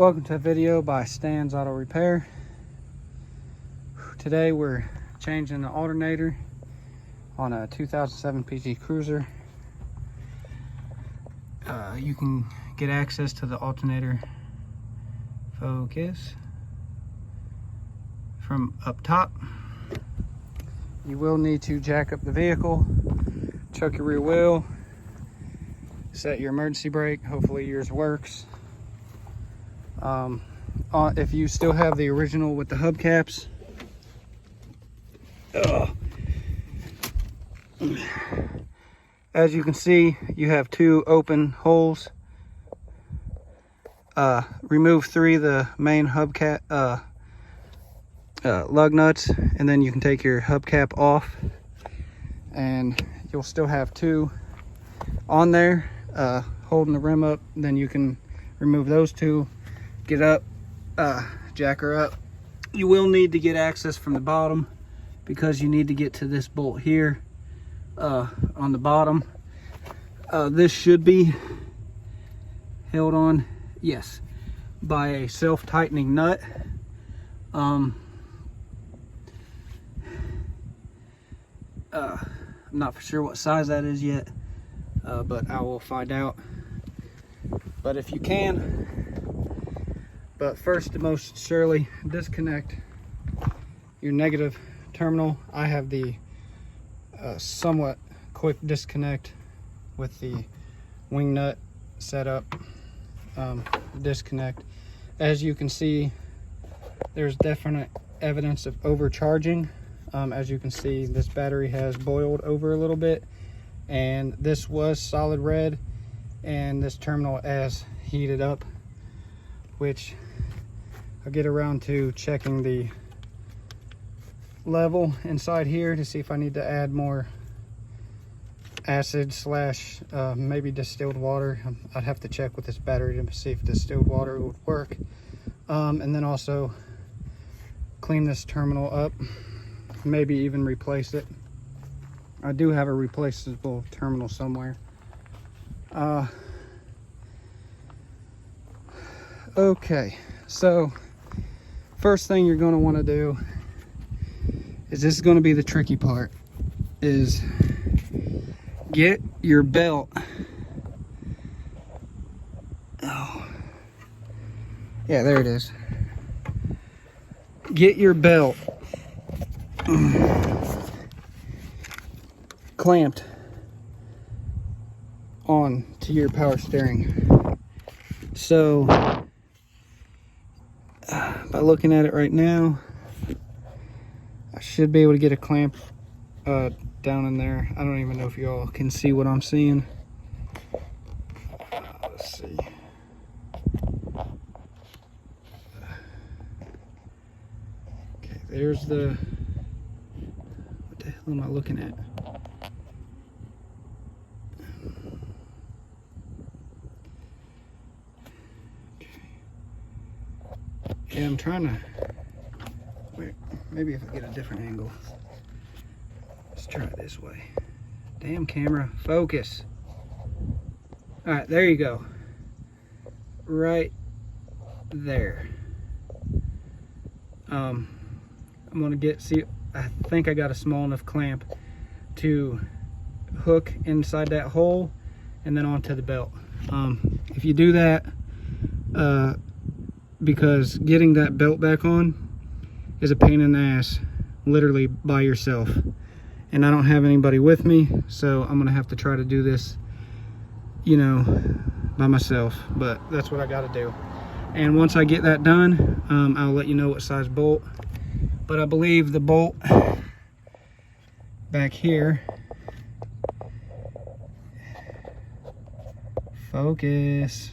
Welcome to a video by Stan's Auto Repair. Today we're changing the alternator on a 2007 PG Cruiser. You can get access to the alternator focus from up top. You will need to jack up the vehicle, chuck your rear wheel, set your emergency brake. Hopefully yours works. If you still have the original with the hubcaps, as you can see, you have two open holes. Remove 3 of the main hubcap lug nuts, and then you can take your hubcap off, and you'll still have 2 on there holding the rim up. Then you can remove those 2, get up, jack her up. You will need to get access from the bottom because you need to get to this bolt here on the bottom. This should be held on, yes, by a self-tightening nut. I'm not for sure what size that is yet, but I will find out. But if you can, but first and most surely, disconnect your negative terminal. I have the somewhat quick disconnect with the wing nut setup. Disconnect. As you can see, there's definite evidence of overcharging. As you can see, this battery has boiled over a little bit, and this was solid red, and this terminal has heated up, which I'll get around to checking the level inside here to see if I need to add more acid slash maybe distilled water. I'd have to check with this battery to see if distilled water would work, and then also clean this terminal up, maybe even replace it. I do have a replaceable terminal somewhere. Okay, so first thing you're going to want to do is, this is going to be the tricky part, is get your belt. Oh, yeah, there it is. Get your belt clamped on to your power steering. So by looking at it right now, I should be able to get a clamp down in there. I don't even know if y'all can see what I'm seeing. Let's see. Okay, there's the, what the hell am I looking at? Yeah, I'm trying to, wait, maybe if I get a different angle. Let's try it this way. Damn camera, focus. All right, there you go. Right there. I'm gonna I think I got a small enough clamp to hook inside that hole and then onto the belt. If you do that, because getting that belt back on is a pain in the ass, literally by yourself, and I don't have anybody with me, so I'm gonna have to try to do this, you know, by myself. But that's what I got to do, and once I get that done, I'll let you know what size bolt. But I believe the bolt back here, focus,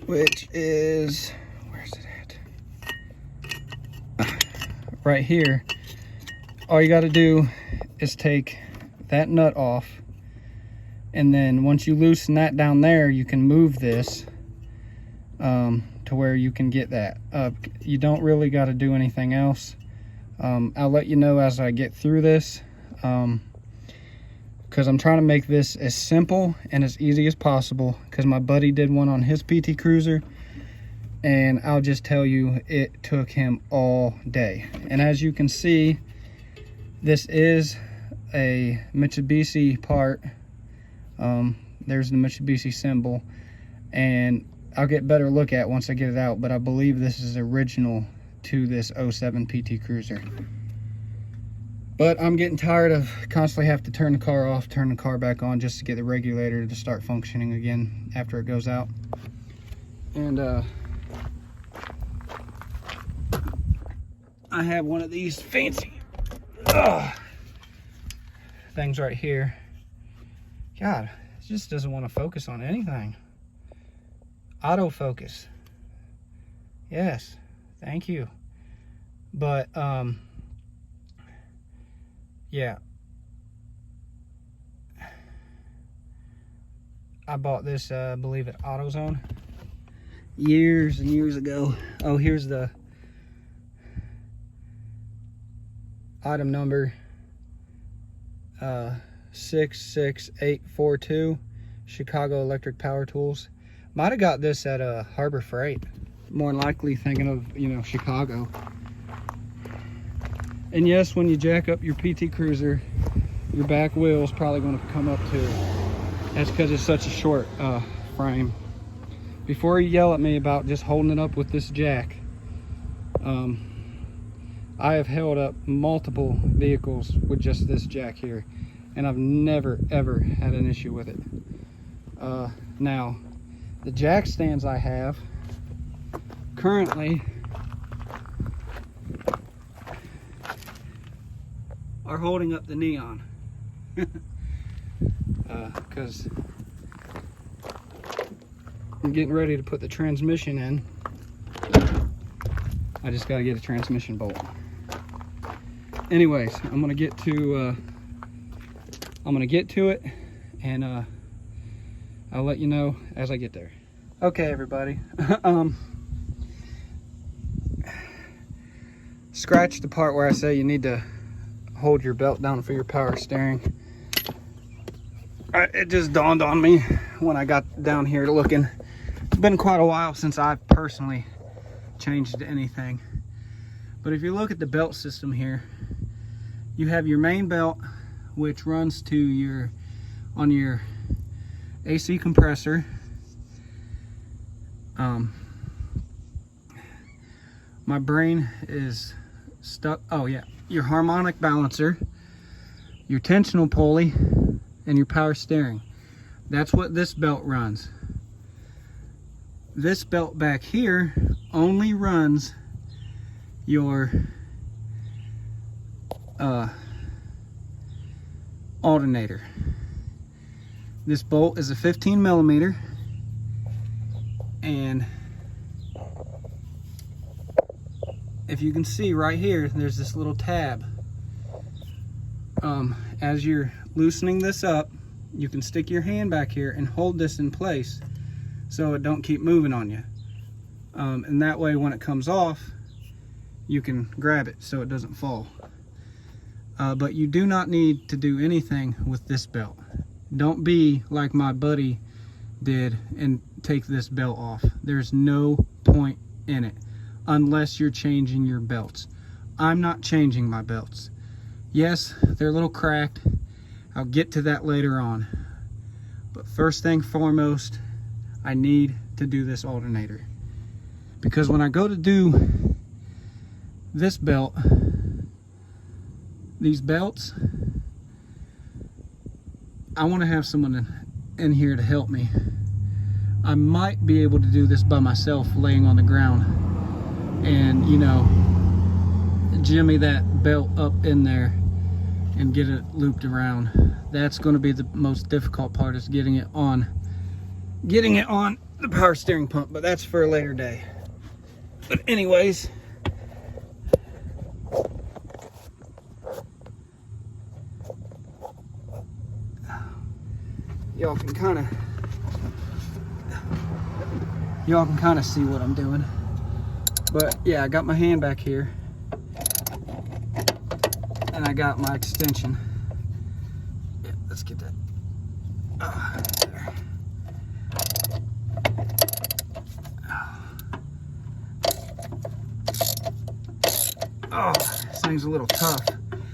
which is, where's it at? Right here. All you got to do is take that nut off, and then once you loosen that down there, you can move this to where you can get that. You don't really got to do anything else. I'll let you know as I get through this. because I'm trying to make this as simple and as easy as possible, because my buddy did one on his PT Cruiser, and I'll just tell you, it took him all day. And as you can see, this is a Mitsubishi part. There's the Mitsubishi symbol, and I'll get a better look at once I get it out, but I believe this is original to this 07 PT Cruiser. But I'm getting tired of constantly have to turn the car off, turn the car back on just to get the regulator to start functioning again after it goes out. And I have one of these fancy things right here. God, it just doesn't want to focus on anything. Autofocus. Yes, thank you. But yeah, I bought this I believe at AutoZone years and years ago. Oh, here's the item number, 66842, Chicago Electric Power Tools. Might have got this at Harbor Freight, more than likely, thinking of, you know, Chicago. And yes, when you jack up your PT Cruiser, your back wheel is probably going to come up too. That's because it's such a short frame. Before you yell at me about just holding it up with this jack, I have held up multiple vehicles with just this jack here, and I've never ever had an issue with it. Now, the jack stands I have currently are holding up the neon, because I'm getting ready to put the transmission in. I just got to get a transmission bolt. Anyways, I'm gonna get to it, and I'll let you know as I get there. Okay, everybody. Scratch the part where I say you need to hold your belt down for your power steering. It just dawned on me when I got down here looking. It's been quite a while since I've personally changed anything. But if you look at the belt system here, you have your main belt, which runs to your AC compressor. My brain is stuck. Oh yeah, your harmonic balancer, your tensional pulley, and your power steering. That's what this belt runs. This belt back here only runs your alternator. This bolt is a 15 millimeter, and if you can see right here, there's this little tab. As you're loosening this up, you can stick your hand back here and hold this in place so it don't keep moving on you. And that way when it comes off, you can grab it so it doesn't fall. But you do not need to do anything with this belt. Don't be like my buddy did and take this belt off. There's no point in it unless you're changing your belts. I'm not changing my belts. Yes, they're a little cracked. I'll get to that later on. But first thing foremost, I need to do this alternator. Because when I go to do this belt, these belts, I want to have someone in here to help me. I might be able to do this by myself laying on the ground and, you know, jimmy that belt up in there and get it looped around. That's going to be the most difficult part, is getting it on the power steering pump, but that's for a later day. But anyways, y'all can kind of see what I'm doing. But yeah, I got my hand back here and I got my extension. Yeah, let's get that. There. Oh, this thing's a little tough,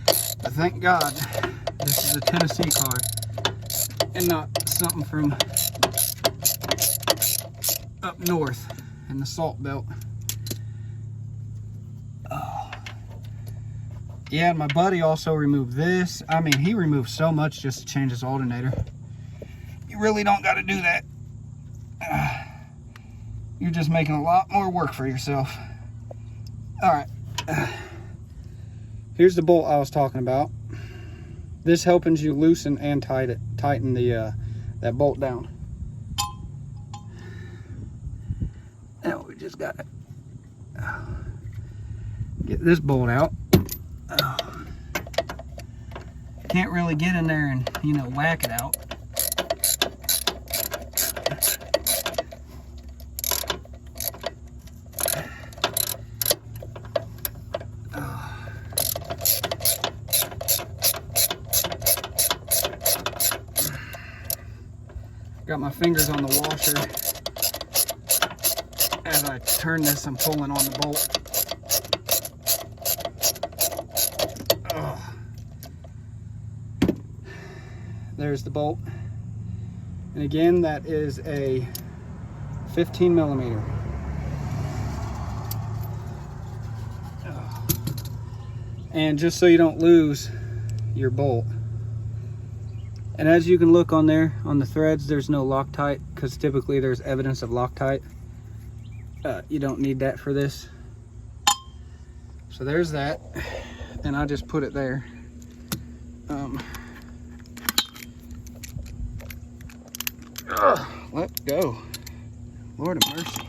but thank God this is a Tennessee car and not something from up north in the salt belt. Oh. Yeah, and my buddy also removed this. I mean, he removed so much just to change his alternator. You really don't got to do that. You're just making a lot more work for yourself. All right. Here's the bolt I was talking about. This helps you loosen and tighten the that bolt down. Now we just got to get this bolt out. Can't really get in there and, you know, whack it out. Got my fingers on the washer. As I turn this, I'm pulling on the bolt. There's the bolt. And again, that is a 15 millimeter. And just so you don't lose your bolt. And as you can look on there, on the threads, there's no Loctite, because typically there's evidence of Loctite. You don't need that for this. So there's that. And I just put it there. Let go. Lord of mercy.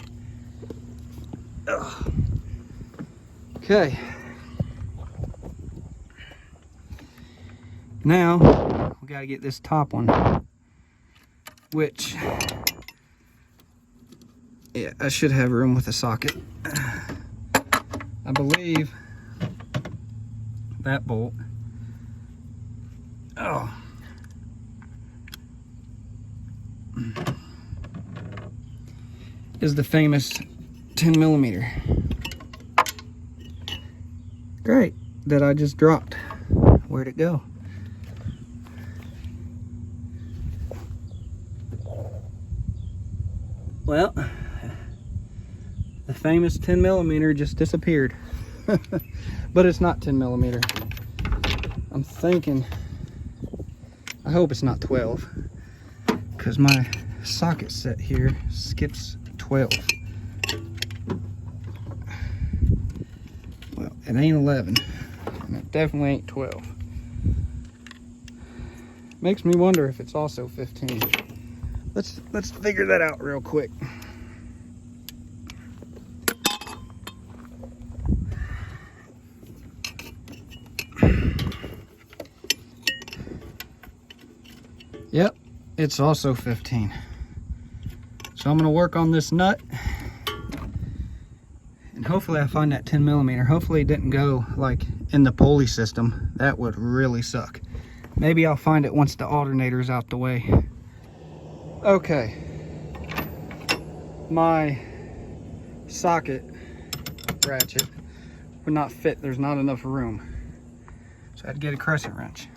Okay. Now we gotta get this top one, which, yeah, I should have room with a socket. I believe that bolt, is the famous 10 millimeter. Great, that I just dropped. Where'd it go? Well, the famous 10 millimeter just disappeared. But it's not 10 millimeter. I'm thinking, I hope it's not 12, because my socket set here skips 12. Well, it ain't 11, and it definitely ain't 12. Makes me wonder if it's also 15. Let's figure that out real quick. Yep, it's also 15. So I'm gonna work on this nut, and hopefully I find that 10 millimeter. Hopefully it didn't go like in the pulley system. That would really suck. Maybe I'll find it once the alternator's out the way. Okay, my socket ratchet would not fit. There's not enough room, so I had to get a crescent wrench.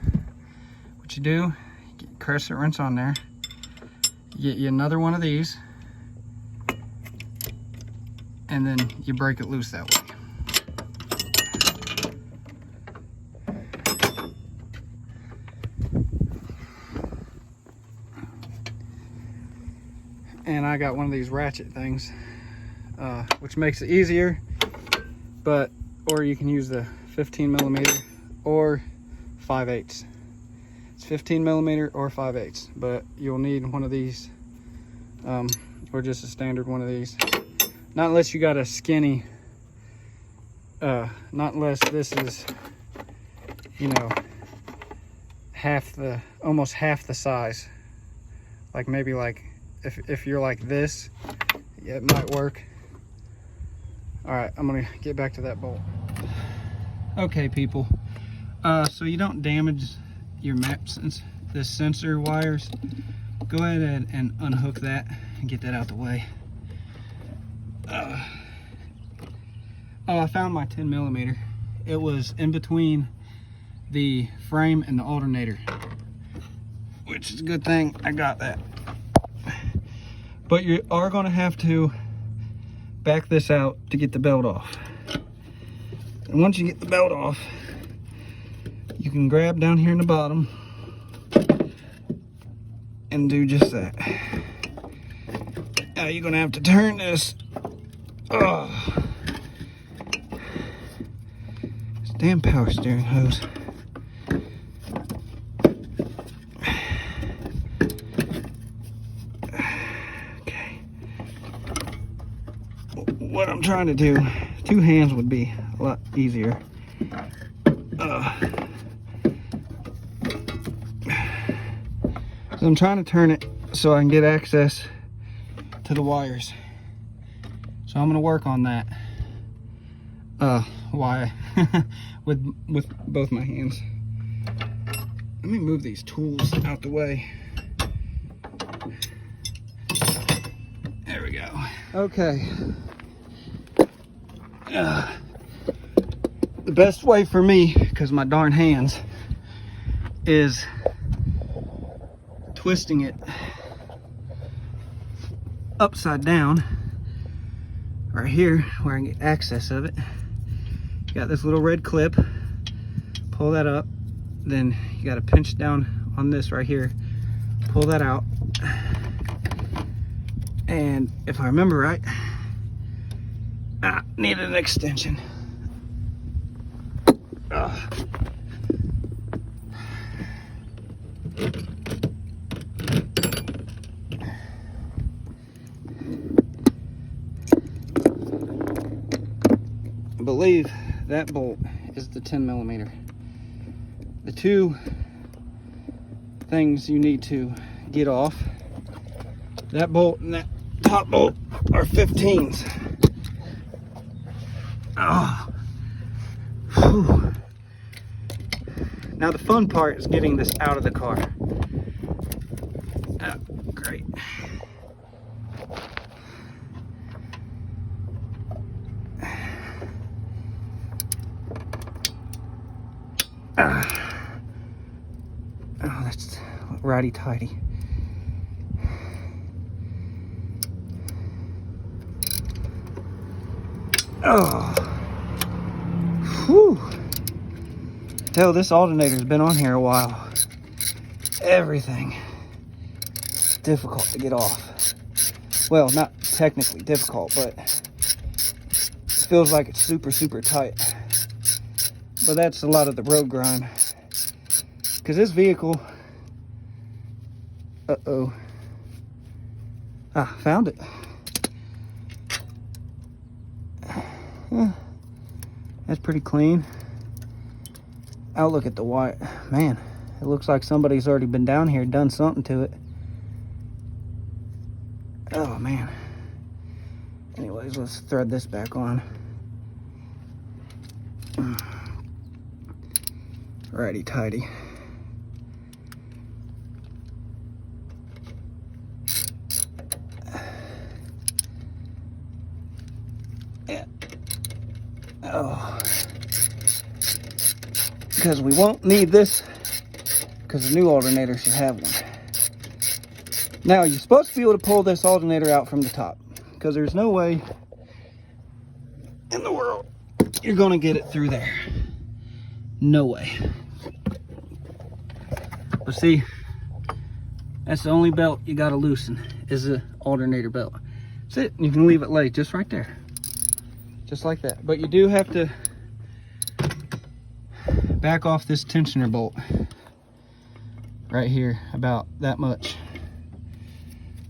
What you do, get a crescent wrench on there, get you another one of these, and then you break it loose that way. And I got one of these ratchet things, which makes it easier, or you can use the 15 millimeter or 5/8. It's 15 millimeter or 5/8, but you'll need one of these, or just a standard one of these. Not unless you got a skinny, not unless this is, you know, almost half the size. Like maybe like, if you're like this, yeah, it might work. All right, I'm gonna get back to that bolt. Okay, people. So you don't damage your the sensor wires. go ahead and unhook that and get that out the way. Oh, I found my 10mm. It was in between the frame and the alternator, which is a good thing I got that. But you are going to have to back this out to get the belt off. And once you get the belt off, you can grab down here in the bottom and do just that. Now you're going to have to turn this. Oh, this damn power steering hose. Okay. What I'm trying to do, 2 hands would be a lot easier. So I'm trying to turn it so I can get access to the wires. So I'm going to work on that. Why? with both my hands. Let me move these tools out the way. There we go. Okay. The best way for me, because my darn hands, is twisting it upside down right here where I can get access of it. You got this little red clip, pull that up, then you got to pinch down on this right here, pull that out, and if I remember right, I needed an extension. I believe that bolt is the 10mm. The 2 things you need to get off, that bolt and that top bolt, are 15s. Oh. Whew. Now the fun part is getting this out of the car. Oh, great. Oh, that's righty-tighty. Oh. Whew. Hell, this alternator's been on here a while. Everything is difficult to get off. Well, not technically difficult, but it feels like it's super, super tight. But that's a lot of the road grind. Because this vehicle... Uh-oh. Ah, found it. Yeah, that's pretty clean. I'll look at the wire. Man, it looks like somebody's already been down here and done something to it. Oh, man. Anyways, let's thread this back on. Righty-tighty. Yeah. Oh. Because we won't need this, because the new alternator should have one. Now, you're supposed to be able to pull this alternator out from the top, because there's no way in the world you're going to get it through there. No way. But see, that's the only belt you got to loosen, is the alternator belt. That's it. You can leave it laid just right there. Just like that. But you do have to back off this tensioner bolt right here about that much.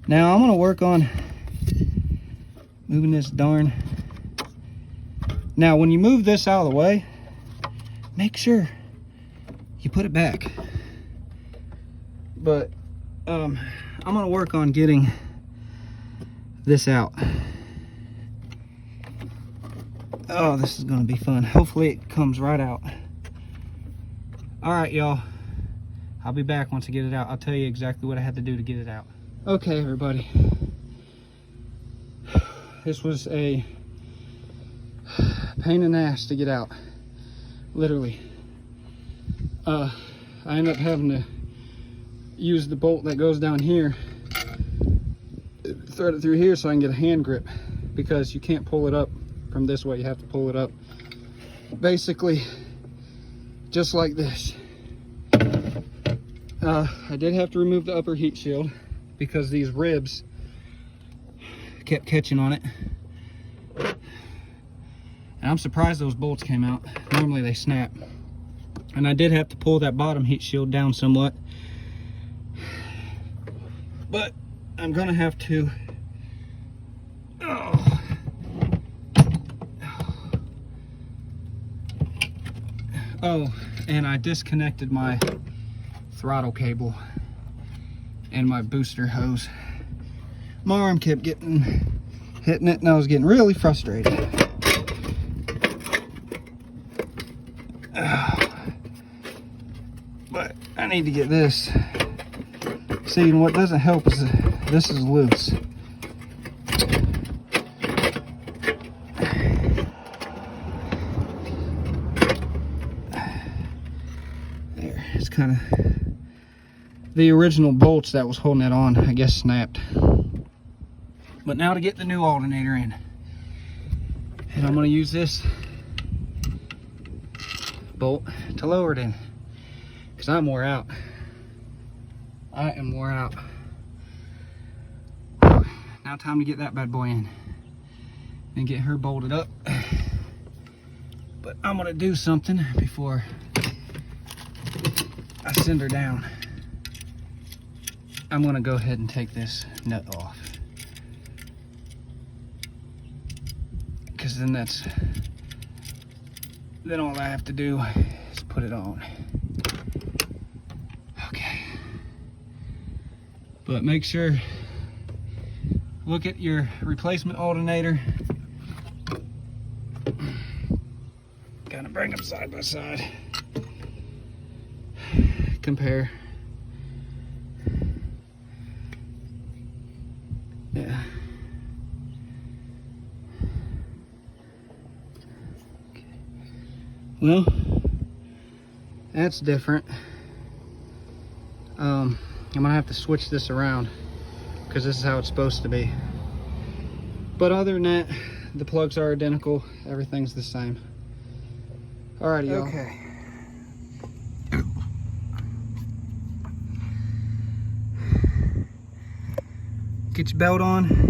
Now I'm going to work on moving this darn. Now when you move this out of the way, make sure you put it back. But I'm going to work on getting this out. Oh, this is going to be fun. Hopefully it comes right out. All right, y'all. I'll be back once I get it out. I'll tell you exactly what I had to do to get it out. Okay, everybody. This was a pain in the ass to get out. Literally. I ended up having to use the bolt that goes down here, thread it through here so I can get a hand grip, because you can't pull it up from this way. You have to pull it up basically just like this. I did have to remove the upper heat shield because these ribs kept catching on it, and I'm surprised those bolts came out. Normally they snap. And I did have to pull that bottom heat shield down somewhat, but I'm gonna have to oh, and I disconnected my throttle cable and my booster hose. My arm kept hitting it, and I was getting really frustrated. But I need to get this. See, and what doesn't help is this is loose. There, it's kind of the original bolts that was holding it on, I guess, snapped. But now to get the new alternator in, and I'm going to use this bolt to lower it in, because I'm wore out. I am wore out. Now time to get that bad boy in and get her bolted up. But I'm gonna do something before I send her down. I'm gonna go ahead and take this nut off, because then all I have to do is put it on. Okay. But make sure, look at your replacement alternator. Kind of bring them side by side. Compare. Yeah. Okay. Well, that's different. I'm gonna have to switch this around, because this is how it's supposed to be. But other than that, the plugs are identical. Everything's the same. Alrighty, y'all. Okay. Get your belt on.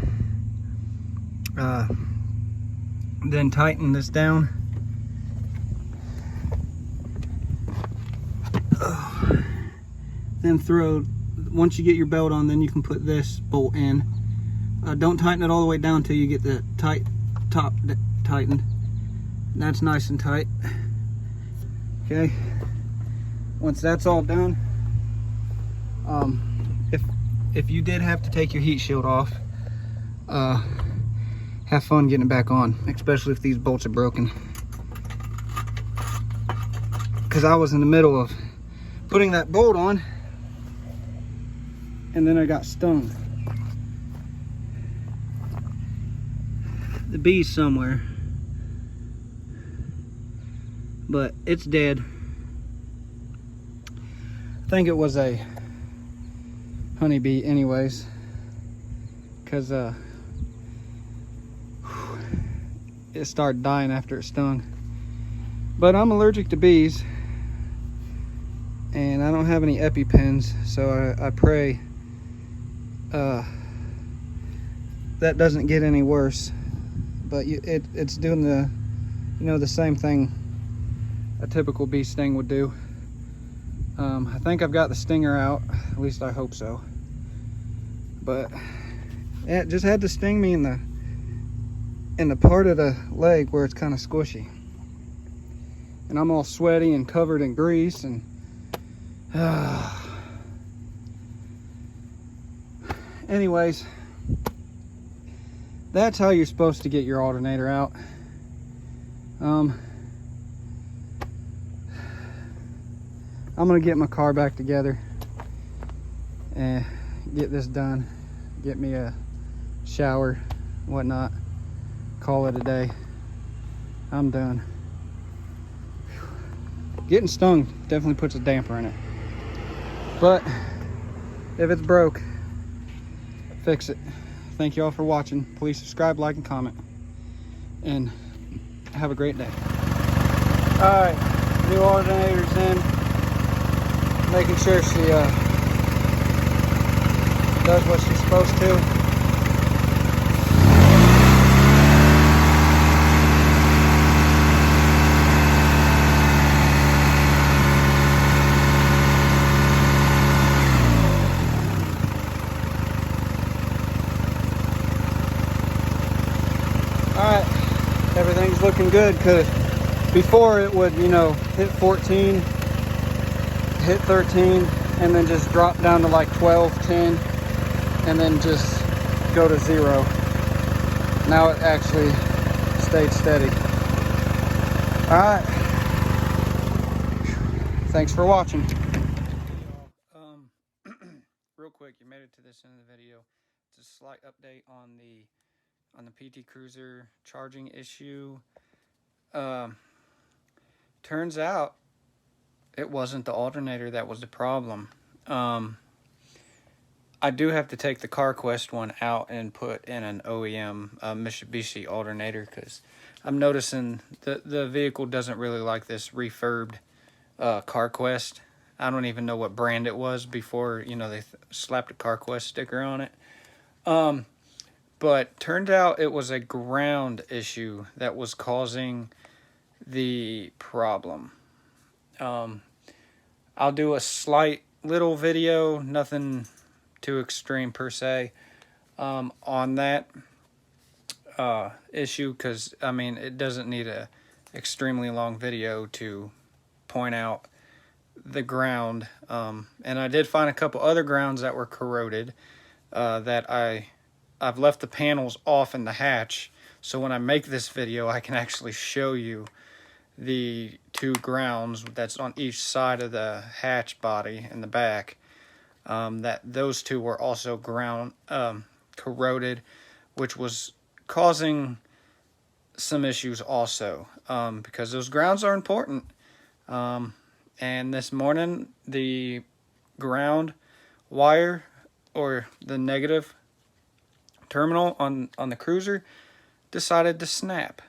Then tighten this down. Then once you get your belt on, then you can put this bolt in. Don't tighten it all the way down until you get the top tightened. That's nice and tight. Okay. Once that's all done, if you did have to take your heat shield off, have fun getting it back on, especially if these bolts are broken. Because I was in the middle of putting that bolt on, and then I got stung. The bee's somewhere, but it's dead. I think it was a honeybee anyways, because it started dying after it stung. But I'm allergic to bees, and I don't have any EpiPens, so I pray that doesn't get any worse. But it's doing the same thing a typical bee sting would do. I think I've got the stinger out, at least I hope so. But it just had to sting me in the part of the leg where it's kind of squishy, and I'm all sweaty and covered in grease, and anyways, that's how you're supposed to get your alternator out. I'm gonna get my car back together and get this done. Get me a shower, whatnot. Call it a day. I'm done. Getting stung definitely puts a damper in it. But if it's broke, fix it. Thank you all for watching. Please subscribe, like, and comment. And have a great day. Alright, new alternator's in. Making sure she does what she's supposed to. Alright, everything's looking good, because before it would, you know, hit 14, hit 13, and then just drop down to like 12, 10, and then just go to 0. Now it actually stayed steady. Alright, thanks for watching. Real quick, you made it to this end of the video. It's a slight update on the PT Cruiser charging issue. Turns out it wasn't the alternator that was the problem. I do have to take the CarQuest one out and put in an OEM Mitsubishi alternator, because I'm noticing the vehicle doesn't really like this refurbed CarQuest. I don't even know what brand it was before, you know, they slapped a CarQuest sticker on it. But turned out it was a ground issue that was causing the problem. I'll do a slight little video, nothing too extreme per se, on that issue, because I mean, it doesn't need a extremely long video to point out the ground. And I did find a couple other grounds that were corroded, that I've left the panels off in the hatch, so when I make this video I can actually show you the 2 grounds that's on each side of the hatch body in the back, that those 2 were also corroded, which was causing some issues also, because those grounds are important. And this morning the ground wire, or the negative terminal on the Cruiser, decided to snap.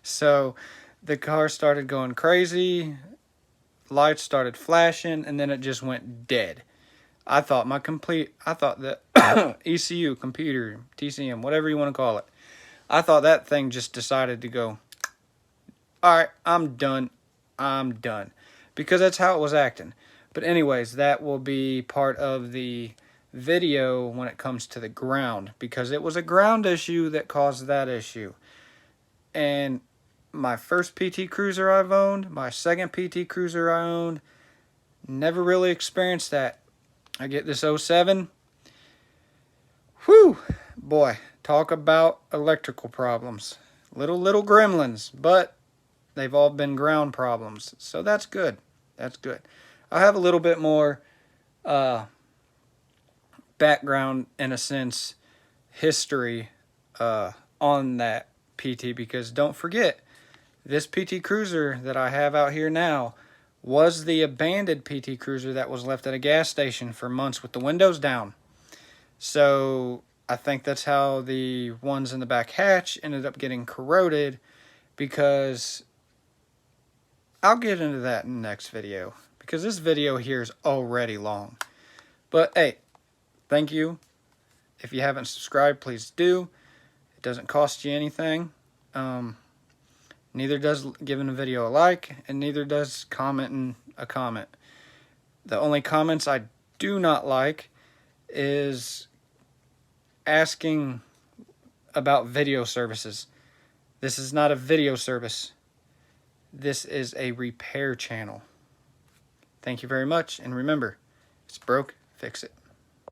So the car started going crazy, lights started flashing, and then it just went dead. I thought the ECU, computer, TCM, whatever you want to call it, I thought that thing just decided to go, alright, I'm done, because that's how it was acting. But anyways, that will be part of the video when it comes to the ground, because it was a ground issue that caused that issue. And my first PT Cruiser I've owned, my second PT Cruiser I owned, never really experienced that. I get this 07. Whew, boy, talk about electrical problems. Little gremlins, but they've all been ground problems, so that's good. That's good. I have a little bit more background, in a sense, history on that PT, because don't forget, this PT Cruiser that I have out here now was the abandoned PT Cruiser that was left at a gas station for months with the windows down. So I think that's how the ones in the back hatch ended up getting corroded, because I'll get into that in the next video, because this video here is already long. But hey, thank you. If you haven't subscribed, please do. It doesn't cost you anything. Neither does giving a video a like, and neither does commenting a comment. The only comments I do not like is asking about video services. This is not a video service. This is a repair channel. Thank you very much, and remember, it's broke, fix it.